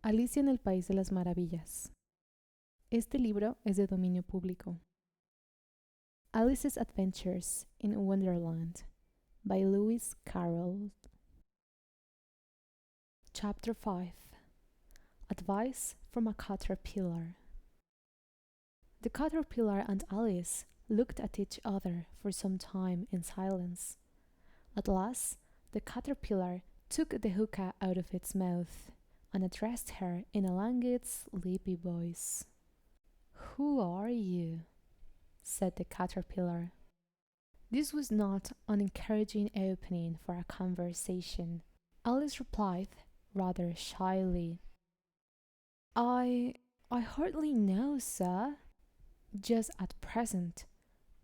Alicia en el País de las Maravillas. Este libro es de dominio público. Alice's Adventures in Wonderland by Lewis Carroll. Chapter 5. Advice from a Caterpillar. The caterpillar and Alice looked at each other for some time in silence. At last, the caterpillar took the hookah out of its mouth and addressed her in a languid, sleepy voice. "Who are you?" said the caterpillar. This was not an encouraging opening for a conversation. Alice replied rather shyly. I hardly know, sir. Just at present.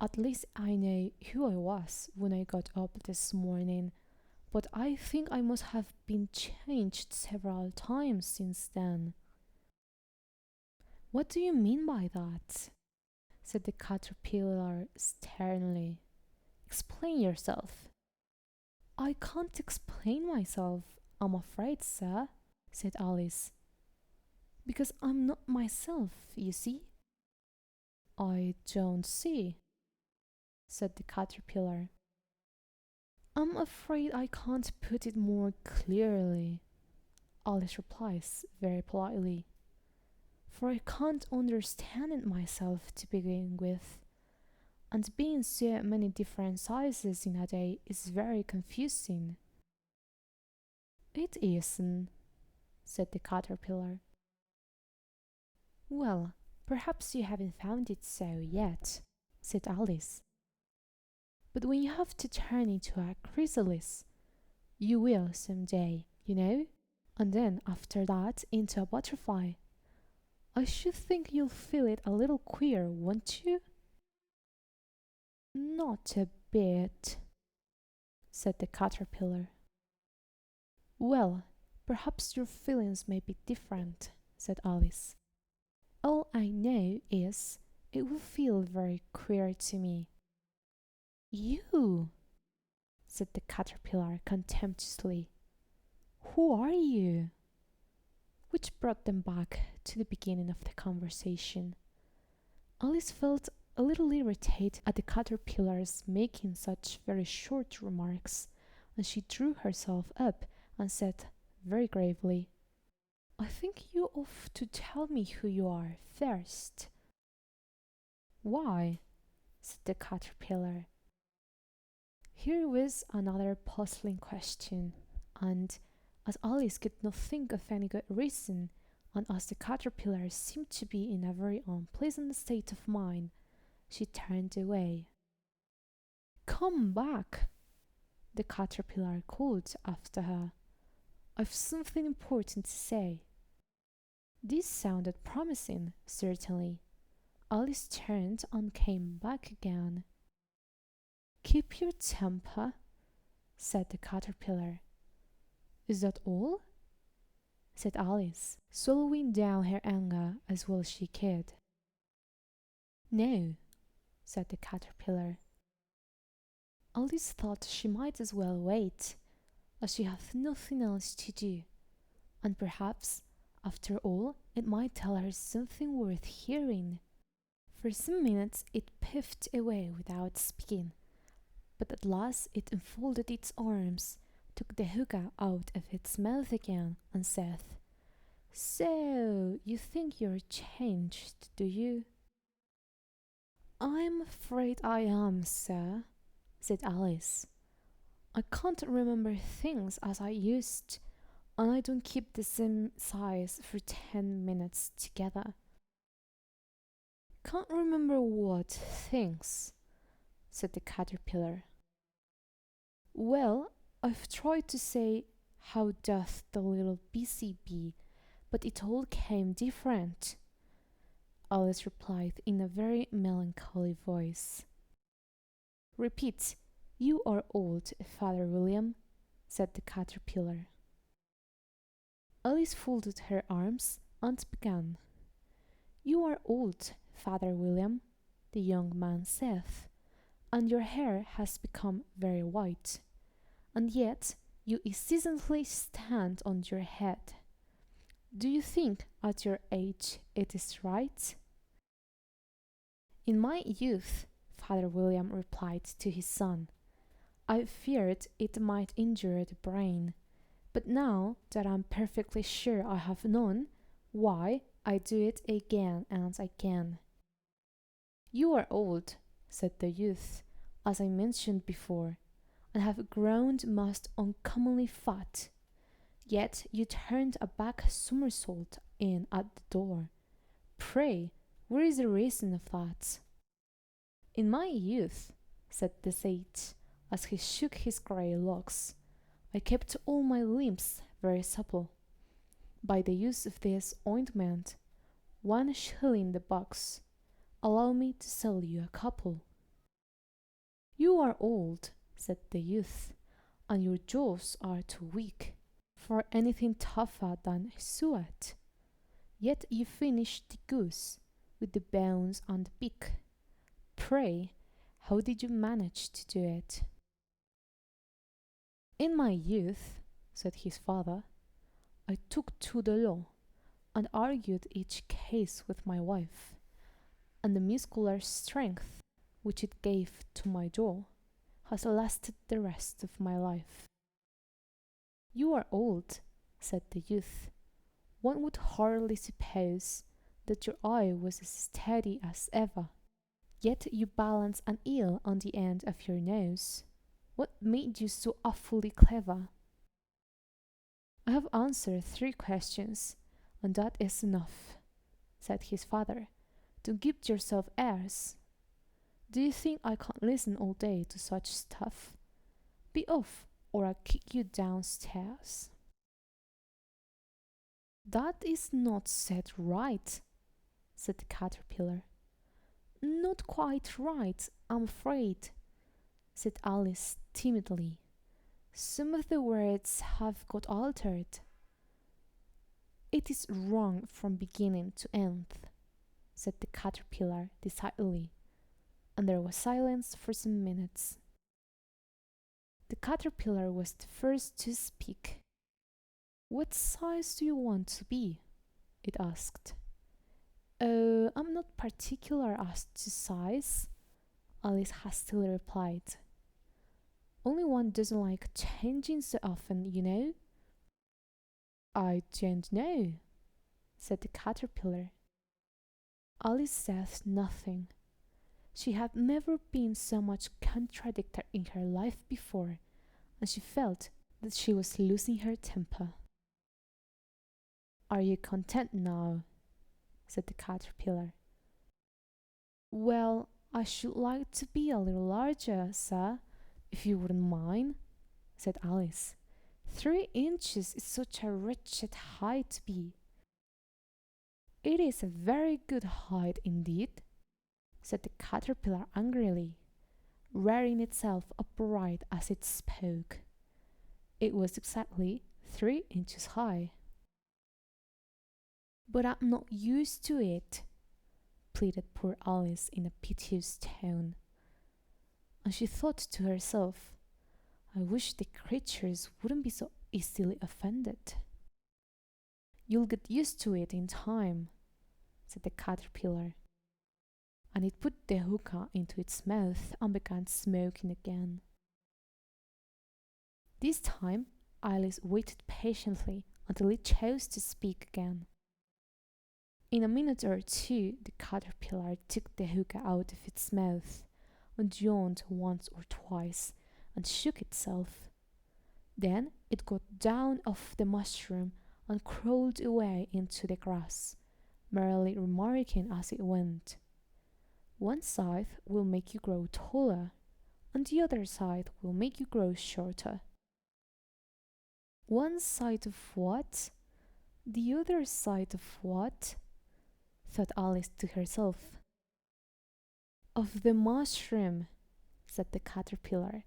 At least I know who I was when I got up this morning, but I think I must have been changed several times since then. What do you mean by that? Said the caterpillar sternly. Explain yourself. I can't explain myself, I'm afraid, sir, said Alice. Because I'm not myself, you see. I don't see, said the caterpillar. I'm afraid I can't put it more clearly, Alice replies very politely, for I can't understand it myself to begin with, and being so many different sizes in a day is very confusing. It isn't, said the caterpillar. Well, perhaps you haven't found it so yet, said Alice. But when you have to turn into a chrysalis, you will some day, you know, and then after that into a butterfly. I should think you'll feel it a little queer, won't you? Not a bit, said the caterpillar. Well, perhaps your feelings may be different, said Alice. All I know is it will feel very queer to me. You, said the caterpillar contemptuously. Who are you? Which brought them back to the beginning of the conversation. Alice felt a little irritated at the caterpillar's making such very short remarks, and she drew herself up and said very gravely, I think you ought to tell me who you are first. Why? Said the caterpillar. Here was another puzzling question, and as Alice could not think of any good reason, and as the caterpillar seemed to be in a very unpleasant state of mind, she turned away. Come back, the caterpillar called after her. I've something important to say. This sounded promising, certainly. Alice turned and came back again. Keep your temper, said the caterpillar. Is that all? Said Alice, swallowing down her anger as well as she could. No, said the caterpillar. Alice thought she might as well wait, as she had nothing else to do, and perhaps, after all, it might tell her something worth hearing. For some minutes it puffed away without speaking, but at last it unfolded its arms, took the hookah out of its mouth again, and said, So, you think you're changed, do you? I'm afraid I am, sir, said Alice. I can't remember things as I used, and I don't keep the same size for 10 minutes together. Can't remember what things, said the caterpillar. Well, I've tried to say, how doth the little busy bee, but it all came different, Alice replied in a very melancholy voice. Repeat, you are old, Father William, said the caterpillar. Alice folded her arms and began. You are old, Father William, the young man said, and your hair has become very white, and yet you incessantly stand on your head. Do you think at your age it is right? In my youth, Father William replied to his son, I feared it might injure the brain, but now that I'm perfectly sure I have none, why, I do it again and again. You are old, said the youth, as I mentioned before, and have grown most uncommonly fat. Yet you turned a back somersault in at the door. Pray, where is the reason of that? In my youth, said the sage, as he shook his grey locks, I kept all my limbs very supple. By the use of this ointment, 1 shilling the box, allow me to sell you a couple. You are old, said the youth, and your jaws are too weak for anything tougher than suet. Yet you finished the goose with the bones and the beak. Pray, how did you manage to do it? In my youth, said his father, I took to the law and argued each case with my wife, and the muscular strength which it gave to my jaw has lasted the rest of my life. You are old, said the youth. One would hardly suppose that your eye was as steady as ever. Yet you balance an eel on the end of your nose. What made you so awfully clever? I have answered 3 questions, and that is enough, said his father. Don't give yourself airs. Do you think I can't listen all day to such stuff? Be off, or I'll kick you downstairs. That is not said right, said the caterpillar. Not quite right, I'm afraid, said Alice timidly. Some of the words have got altered. It is wrong from beginning to end, said the caterpillar decidedly, and there was silence for some minutes. The caterpillar was the first to speak. What size do you want to be? It asked. Oh, I'm not particular as to size, Alice hastily replied. Only one doesn't like changing so often, you know. I don't know, said the caterpillar. Alice said nothing. She had never been so much contradicted in her life before, and she felt that she was losing her temper. Are you content now? Said the caterpillar. Well, I should like to be a little larger, sir, if you wouldn't mind, said Alice. 3 inches is such a wretched height to be. It is a very good height indeed, said the caterpillar angrily, rearing itself upright as it spoke. It was exactly 3 inches high. But I'm not used to it, pleaded poor Alice in a piteous tone. And she thought to herself, I wish the creatures wouldn't be so easily offended. You'll get used to it in time, said the caterpillar. And it put the hookah into its mouth and began smoking again. This time Alice waited patiently until it chose to speak again. In a minute or 2 the caterpillar took the hookah out of its mouth and yawned once or twice and shook itself. Then it got down off the mushroom and crawled away into the grass, merely remarking as it went, One side will make you grow taller, and the other side will make you grow shorter. One side of what? The other side of what? Thought Alice to herself. Of the mushroom, said the caterpillar,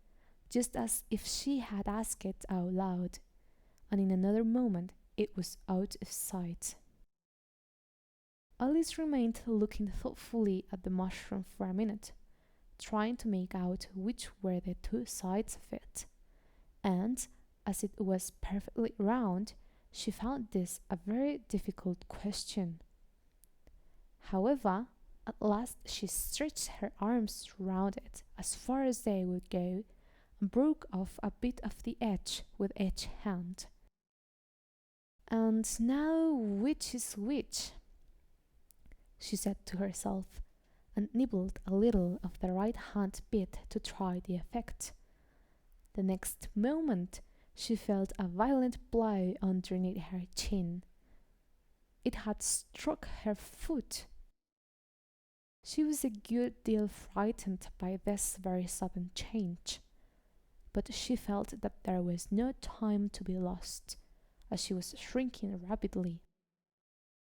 just as if she had asked it out loud, and in another moment it was out of sight. Alice remained looking thoughtfully at the mushroom for a minute, trying to make out which were the 2 sides of it, and, as it was perfectly round, She found this a very difficult question. However, at last she stretched her arms round it as far as they would go and broke off a bit of the edge with each hand. "And now which is which?" she said to herself, and nibbled a little of the right hand bit to try the effect. The next moment she felt a violent blow underneath her chin. It had struck her foot. She was a good deal frightened by this very sudden change, but she felt that there was no time to be lost, as she was shrinking rapidly.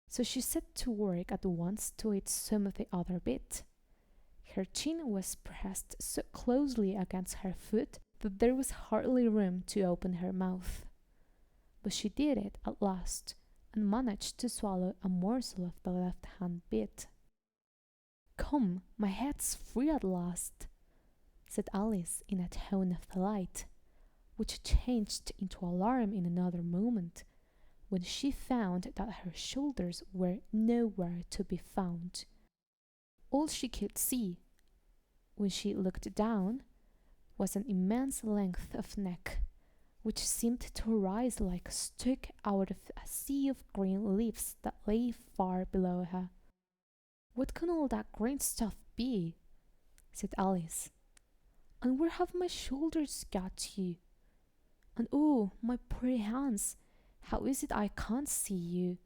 So she set to work at once to eat some of the other bit. Her chin was pressed so closely against her foot that there was hardly room to open her mouth. But she did it at last, and managed to swallow a morsel of the left-hand bit. "Come, my head's free at last," said Alice in a tone of delight, which changed into alarm in another moment, when she found that her shoulders were nowhere to be found. All she could see, when she looked down, was an immense length of neck, which seemed to rise like a stalk out of a sea of green leaves that lay far below her. "What can all that green stuff be?" said Alice. "And where have my shoulders got to? And oh, my pretty hands, how is it I can't see you?"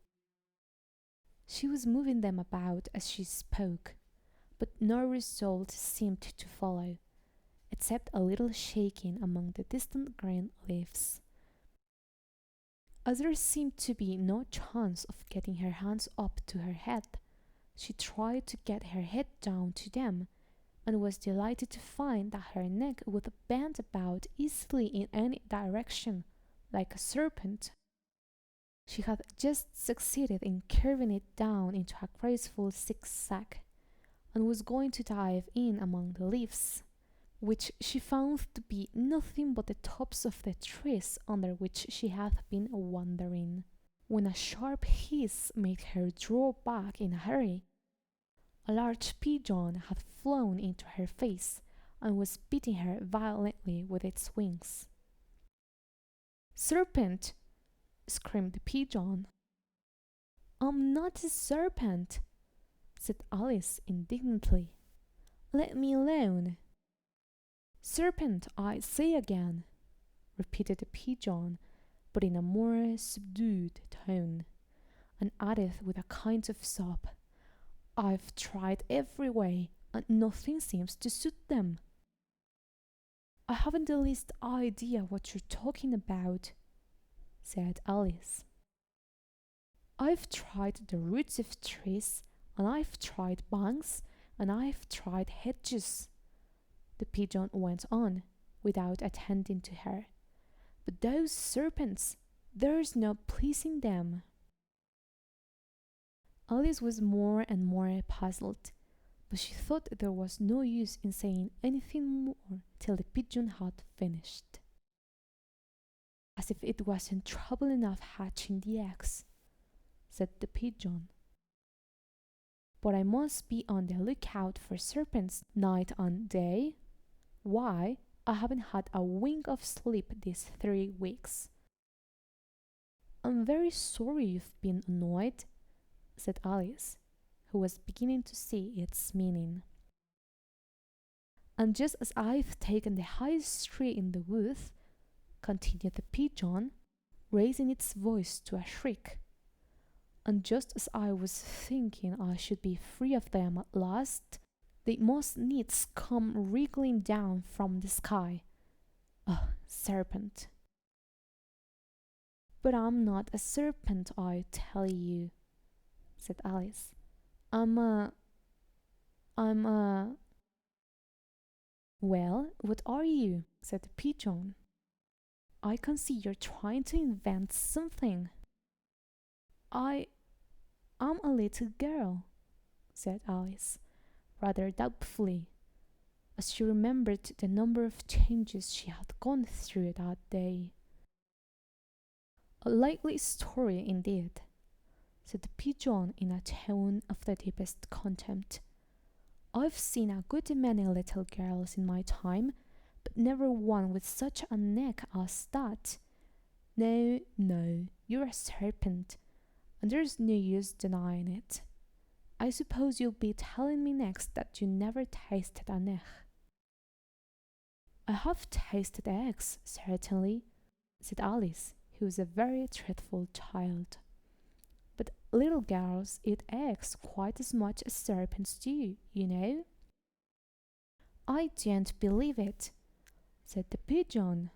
She was moving them about as she spoke, but no result seemed to follow, except a little shaking among the distant green leaves. As there seemed to be no chance of getting her hands up to her head, she tried to get her head down to them, and was delighted to find that her neck would bend about easily in any direction, like a serpent. She had just succeeded in curving it down into a graceful zigzag, and was going to dive in among the leaves, which she found to be nothing but the tops of the trees under which she had been wandering, when a sharp hiss made her draw back in a hurry. A large pigeon had flown into her face and was beating her violently with its wings. "Serpent!" screamed the pigeon. "I'm not a serpent," said Alice indignantly. "Let me alone." "Serpent, I say again," repeated the pigeon, but in a more subdued tone, and added with a kind of sob, "I've tried every way, and nothing seems to suit them." "I haven't the least idea what you're talking about," said Alice. "I've tried the roots of trees, and I've tried banks, and I've tried hedges," the pigeon went on, without attending to her. "But those serpents, there's no pleasing them." Alice was more and more puzzled, but she thought there was no use in saying anything more till the pigeon had finished. "As if it wasn't trouble enough hatching the eggs," said the pigeon. "But I must be on the lookout for serpents night and day. Why, I haven't had a wink of sleep these 3 weeks." "I'm very sorry you've been annoyed," said Alice, who was beginning to see its meaning. "And just as I've taken the highest tree in the woods," continued the pigeon, raising its voice to a shriek, "and just as I was thinking I should be free of them at last, they must needs come wriggling down from the sky. Oh, serpent!" "But I'm not a serpent, I tell you," said Alice. I'm a... "Well, what are you?" said the pigeon. "I can see you're trying to invent something." I'm a little girl," said Alice, rather doubtfully, as she remembered the number of changes she had gone through that day. A likely story indeed, said the pigeon in a tone of the deepest contempt. I've seen a good many little girls in my time, but never one with such a neck as that. No, no, you're a serpent, and there's no use denying it. I suppose you'll be telling me next that you never tasted an egg. I have tasted eggs, certainly, said Alice, who was a very truthful child. But little girls eat eggs quite as much as serpents do, you know. I don't believe it, said the pigeon.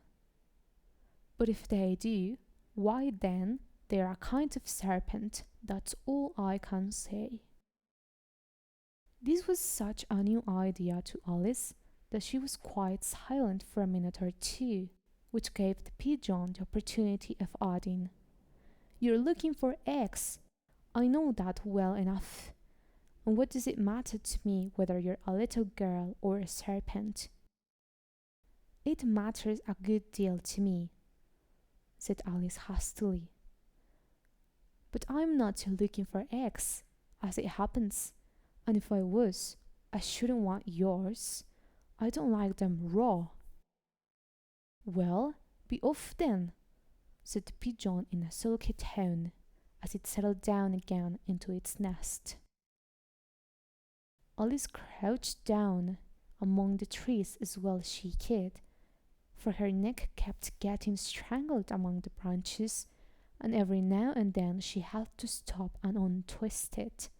But if they do, why then they're a kind of serpent, that's all I can say. This was such a new idea to Alice that she was quite silent for a minute or two, which gave the pigeon the opportunity of adding, "You're looking for eggs. I know that well enough. And what does it matter to me whether you're a little girl or a serpent?" "It matters a good deal to me," said Alice hastily. "But I'm not looking for eggs, as it happens, and if I was, I shouldn't want yours. I don't like them raw." "Well, be off then," said the pigeon in a sulky tone, as it settled down again into its nest. Alice crouched down among the trees as well as she could, for her neck kept getting strangled among the branches, and every now and then she had to stop and untwist it.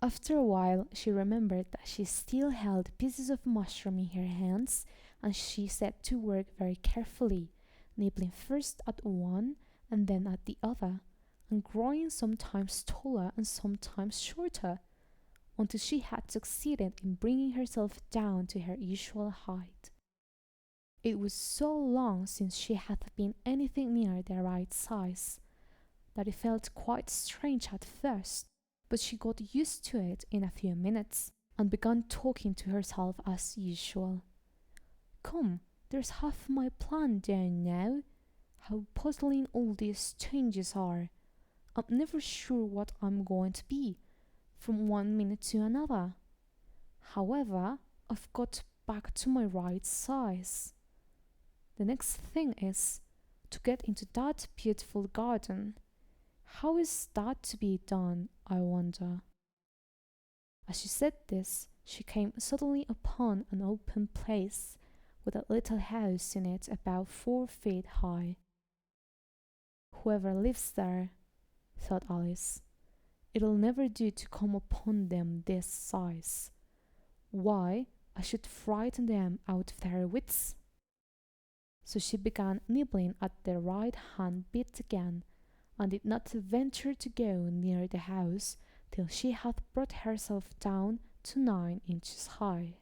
After a while she remembered that she still held pieces of mushroom in her hands, and she set to work very carefully, nibbling first at one and then at the other, and growing sometimes taller and sometimes shorter, until she had succeeded in bringing herself down to her usual height. It was so long since she had been anything near the right size that it felt quite strange at first, but she got used to it in a few minutes and began talking to herself as usual. "Come, there's half my plan down now. How puzzling all these changes are. I'm never sure what I'm going to be from one minute to another. However, I've got back to my right size. The next thing is to get into that beautiful garden. How is that to be done, I wonder?" As she said this, she came suddenly upon an open place with a little house in it about 4 feet high. "Whoever lives there," thought Alice, "it'll never do to come upon them this size. Why, I should frighten them out of their wits." So she began nibbling at the right hand bit again, and did not venture to go near the house till she had brought herself down to 9 inches high.